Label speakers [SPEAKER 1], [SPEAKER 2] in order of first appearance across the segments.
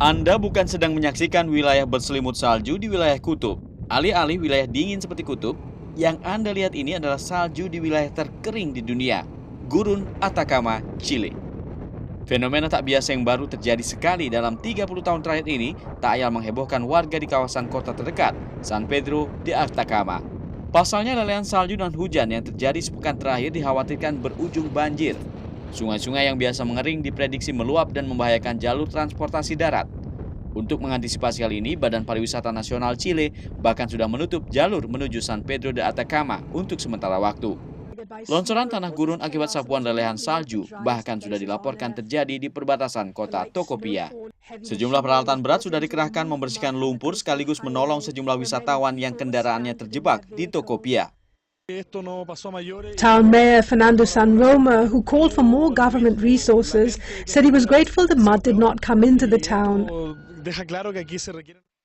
[SPEAKER 1] Anda bukan sedang menyaksikan wilayah berselimut salju di wilayah kutub. Alih-alih wilayah dingin seperti kutub, yang Anda lihat ini adalah salju di wilayah terkering di dunia, Gurun Atacama, Chile. Fenomena tak biasa yang baru terjadi sekali dalam 30 tahun terakhir ini tak ayal menghebohkan warga di kawasan kota terdekat, San Pedro de Atacama. Pasalnya lelehan salju dan hujan yang terjadi sepekan terakhir dikhawatirkan berujung banjir. Sungai-sungai yang biasa mengering diprediksi meluap dan membahayakan jalur transportasi darat. Untuk mengantisipasi hal ini, Badan Pariwisata Nasional Chile bahkan sudah menutup jalur menuju San Pedro de Atacama untuk sementara waktu. Longsoran tanah gurun akibat sapuan lelehan salju bahkan sudah dilaporkan terjadi di perbatasan kota Tocopilla. Sejumlah peralatan berat sudah dikerahkan membersihkan lumpur sekaligus menolong sejumlah wisatawan yang kendaraannya terjebak di Tocopilla.
[SPEAKER 2] Town Mayor Fernando San Roma, who called for more government resources, said he was grateful the mud did not come into the town.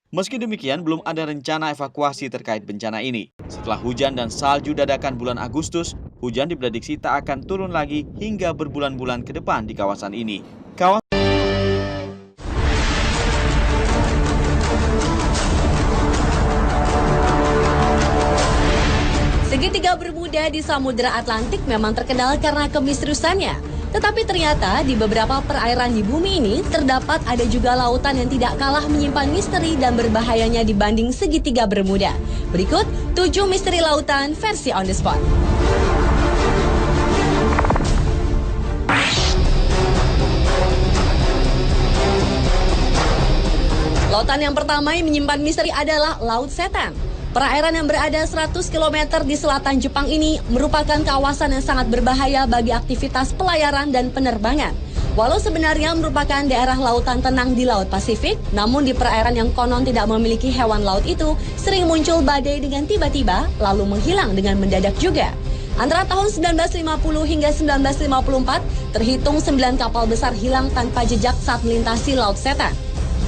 [SPEAKER 1] Meski demikian, belum ada rencana evakuasi terkait bencana ini. Setelah hujan dan salju dadakan bulan Agustus, hujan diprediksi tak akan turun lagi hingga berbulan-bulan ke depan di kawasan ini.
[SPEAKER 3] Segitiga Bermuda di Samudra Atlantik memang terkenal karena kemisteriusannya. Tetapi ternyata di beberapa perairan di bumi ini terdapat ada juga lautan yang tidak kalah menyimpan misteri dan berbahayanya dibanding segitiga Bermuda. Berikut 7 misteri lautan versi on the spot. Lautan yang pertama yang menyimpan misteri adalah Laut Setan. Perairan yang berada 100 km di selatan Jepang ini merupakan kawasan yang sangat berbahaya bagi aktivitas pelayaran dan penerbangan. Walau sebenarnya merupakan daerah lautan tenang di Laut Pasifik, namun di perairan yang konon tidak memiliki hewan laut itu sering muncul badai dengan tiba-tiba lalu menghilang dengan mendadak juga. Antara tahun 1950 hingga 1954, terhitung 9 kapal besar hilang tanpa jejak saat melintasi Laut Setan.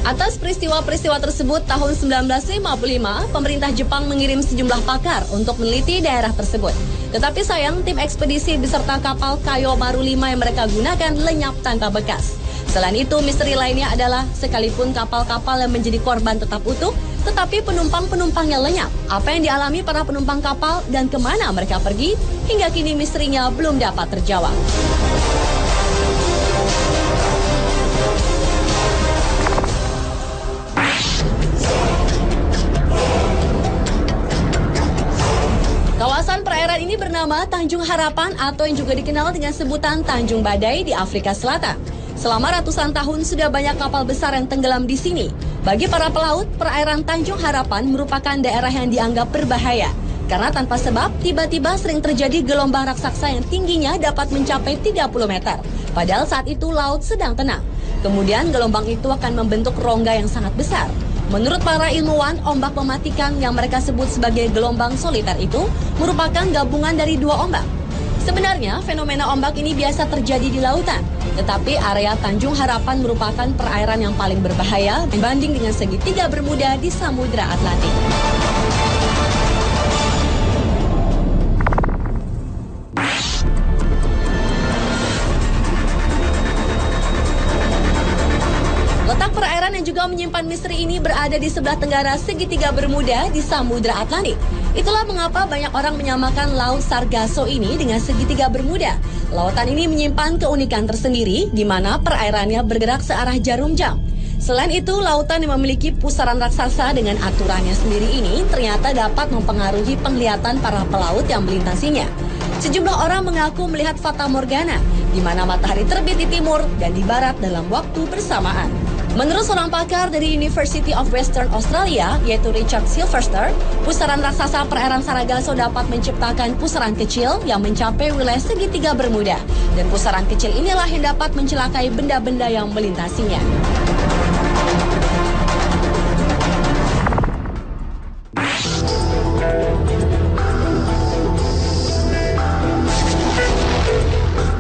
[SPEAKER 3] Atas peristiwa-peristiwa tersebut, tahun 1955, pemerintah Jepang mengirim sejumlah pakar untuk meneliti daerah tersebut. Tetapi sayang, tim ekspedisi beserta kapal Kayo Maru 5 yang mereka gunakan lenyap tanpa bekas. Selain itu, misteri lainnya adalah sekalipun kapal-kapal yang menjadi korban tetap utuh, tetapi penumpang-penumpangnya lenyap. Apa yang dialami para penumpang kapal dan kemana mereka pergi, hingga kini misterinya belum dapat terjawab. Kawasan perairan ini bernama Tanjung Harapan atau yang juga dikenal dengan sebutan Tanjung Badai di Afrika Selatan. Selama ratusan tahun sudah banyak kapal besar yang tenggelam di sini. Bagi para pelaut, perairan Tanjung Harapan merupakan daerah yang dianggap berbahaya. Karena tanpa sebab, tiba-tiba sering terjadi gelombang raksasa yang tingginya dapat mencapai 30 meter. Padahal saat itu laut sedang tenang. Kemudian gelombang itu akan membentuk rongga yang sangat besar. Menurut para ilmuwan, ombak mematikan yang mereka sebut sebagai gelombang soliter itu merupakan gabungan dari 2 ombak. Sebenarnya, fenomena ombak ini biasa terjadi di lautan. Tetapi area Tanjung Harapan merupakan perairan yang paling berbahaya dibanding dengan segitiga Bermuda di Samudra Atlantik. Letak perairan yang juga menyimpan misteri ini berada di sebelah tenggara segitiga Bermuda di Samudra Atlantik. Itulah mengapa banyak orang menyamakan Laut Sargasso ini dengan segitiga Bermuda. Lautan ini menyimpan keunikan tersendiri di mana perairannya bergerak searah jarum jam. Selain itu, lautan yang memiliki pusaran raksasa dengan aturannya sendiri ini ternyata dapat mempengaruhi penglihatan para pelaut yang melintasinya. Sejumlah orang mengaku melihat fata morgana, di mana matahari terbit di timur dan di barat dalam waktu bersamaan. Menurut seorang pakar dari University of Western Australia, yaitu Richard Silverster, pusaran raksasa perairan Sargasso dapat menciptakan pusaran kecil yang mencapai wilayah segitiga Bermuda. Dan pusaran kecil inilah yang dapat mencelakai benda-benda yang melintasinya.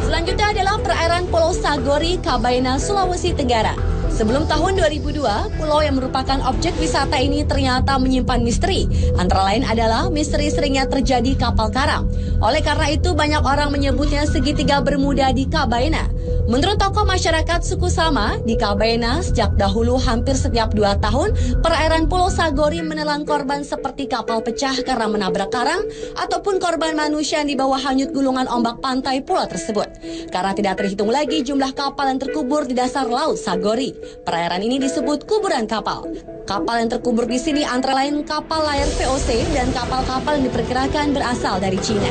[SPEAKER 3] Selanjutnya adalah perairan Pulau Sagori, Kabaina, Sulawesi Tenggara. Sebelum tahun 2002, pulau yang merupakan objek wisata ini ternyata menyimpan misteri. Antara lain adalah misteri seringnya terjadi kapal karam. Oleh karena itu, banyak orang menyebutnya segitiga Bermuda di Kabaina. Menurut tokoh masyarakat suku Sama, di Kabena sejak dahulu hampir setiap 2 tahun, perairan Pulau Sagori menelan korban seperti kapal pecah karena menabrak karang, ataupun korban manusia yang dibawa hanyut gulungan ombak pantai pulau tersebut. Karena tidak terhitung lagi jumlah kapal yang terkubur di dasar Laut Sagori. Perairan ini disebut kuburan kapal. Kapal yang terkubur di sini antara lain kapal layar VOC dan kapal-kapal yang diperkirakan berasal dari Cina.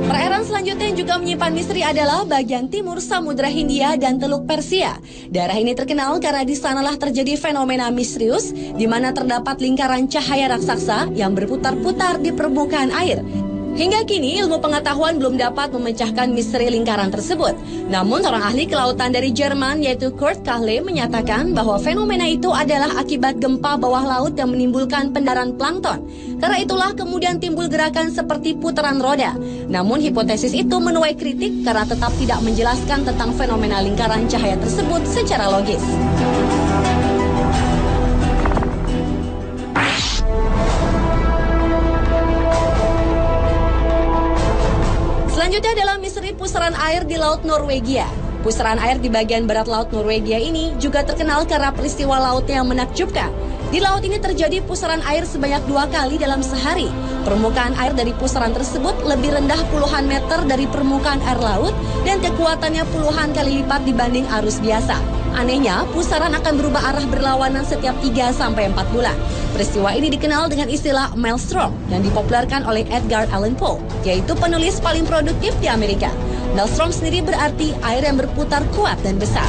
[SPEAKER 3] Perairan selanjutnya yang juga menyimpan misteri adalah bagian timur Samudra Hindia dan Teluk Persia. Daerah ini terkenal karena di sanalah terjadi fenomena misterius di mana terdapat lingkaran cahaya raksasa yang berputar-putar di permukaan air. Hingga kini, ilmu pengetahuan belum dapat memecahkan misteri lingkaran tersebut. Namun, seorang ahli kelautan dari Jerman, yaitu Kurt Kahle, menyatakan bahwa fenomena itu adalah akibat gempa bawah laut yang menimbulkan pendaran plankton. Karena itulah kemudian timbul gerakan seperti putaran roda. Namun, hipotesis itu menuai kritik karena tetap tidak menjelaskan tentang fenomena lingkaran cahaya tersebut secara logis. Selanjutnya adalah misteri pusaran air di Laut Norwegia. Pusaran air di bagian barat Laut Norwegia ini juga terkenal karena peristiwa laut yang menakjubkan. Di laut ini terjadi pusaran air sebanyak 2 kali dalam sehari. Permukaan air dari pusaran tersebut lebih rendah puluhan meter dari permukaan air laut dan kekuatannya puluhan kali lipat dibanding arus biasa. Anehnya, pusaran akan berubah arah berlawanan setiap 3-4 bulan. Peristiwa ini dikenal dengan istilah maelstrom yang dipopulerkan oleh Edgar Allan Poe, yaitu penulis paling produktif di Amerika. Maelstrom sendiri berarti air yang berputar kuat dan besar.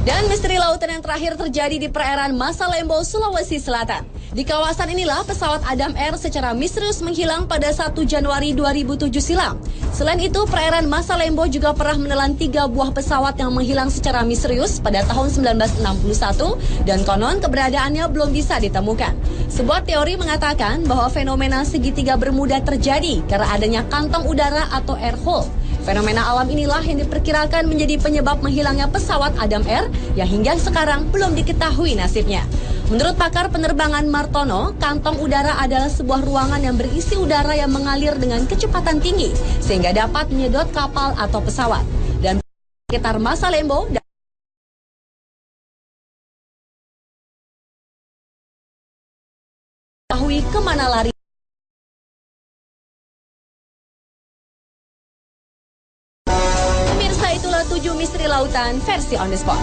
[SPEAKER 3] Dan misteri lautan yang terakhir terjadi di perairan Masalembo, Sulawesi Selatan. Di kawasan inilah pesawat Adam Air secara misterius menghilang pada 1 Januari 2007 silam. Selain itu, perairan Masalembo juga pernah menelan 3 buah pesawat yang menghilang secara misterius pada tahun 1961 dan konon keberadaannya belum bisa ditemukan. Sebuah teori mengatakan bahwa fenomena segitiga Bermuda terjadi karena adanya kantong udara atau air hole. Fenomena alam inilah yang diperkirakan menjadi penyebab menghilangnya pesawat Adam Air yang hingga sekarang belum diketahui nasibnya. Menurut pakar penerbangan Martono, kantong udara adalah sebuah ruangan yang berisi udara yang mengalir dengan kecepatan tinggi sehingga dapat menyedot kapal atau pesawat. Dan sekitar Masalembo ketahui kemana lari. Pemirsa, itulah 7 misteri lautan versi On The Spot.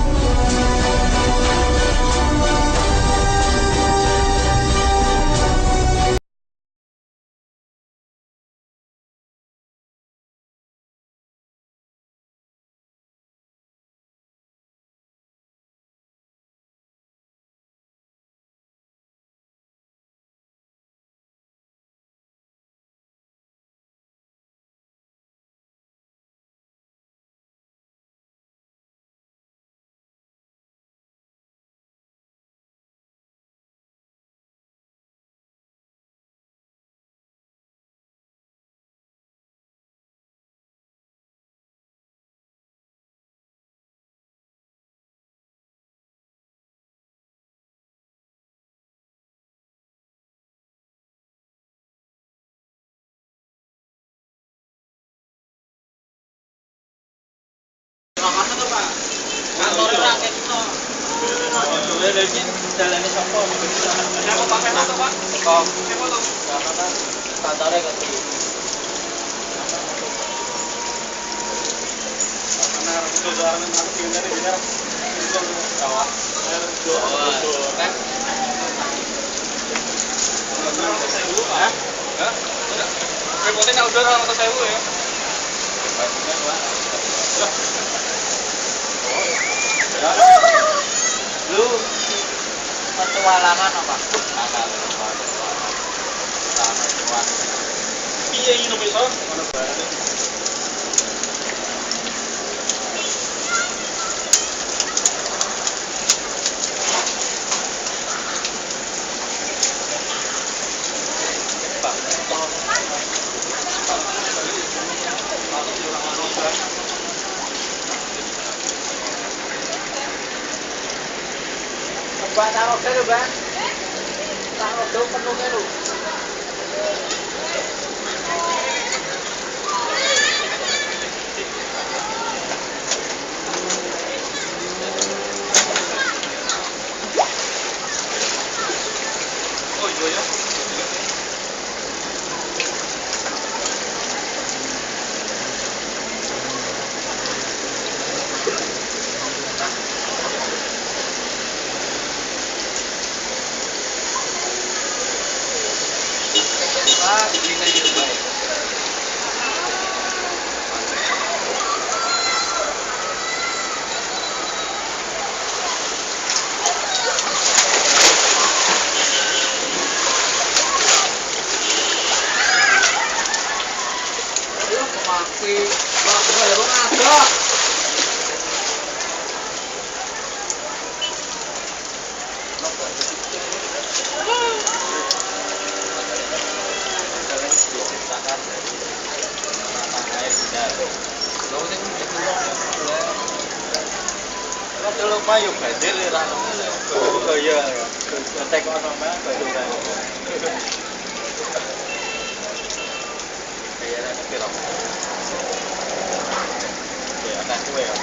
[SPEAKER 4] Lu petualangan apa? Piye ini besok? Pak. Mbak taruh ke lho, Mbak. Taruh dong penuh ke lho. Oh iya ya. Pak, ini kan juga baik. Ayo, mati. Mbak, boleh bang ada. Kalau payu banjir ya lah. Oh iya. Ngetek ono mah baru kan. Kayak ada piro. Ya akan kue ya.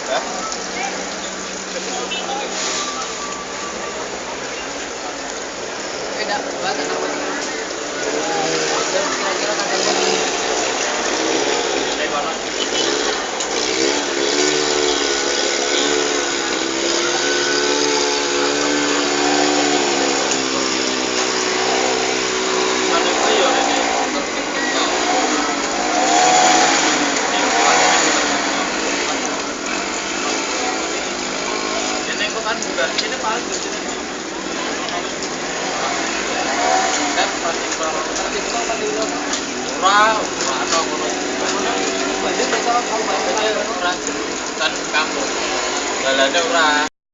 [SPEAKER 4] Hah? Beda banget apa? Kira-kira kan mana? Ini paling di sini. Kan pasti murah, atau banjir mereka kalau banjir kan kampung, jalannya murah.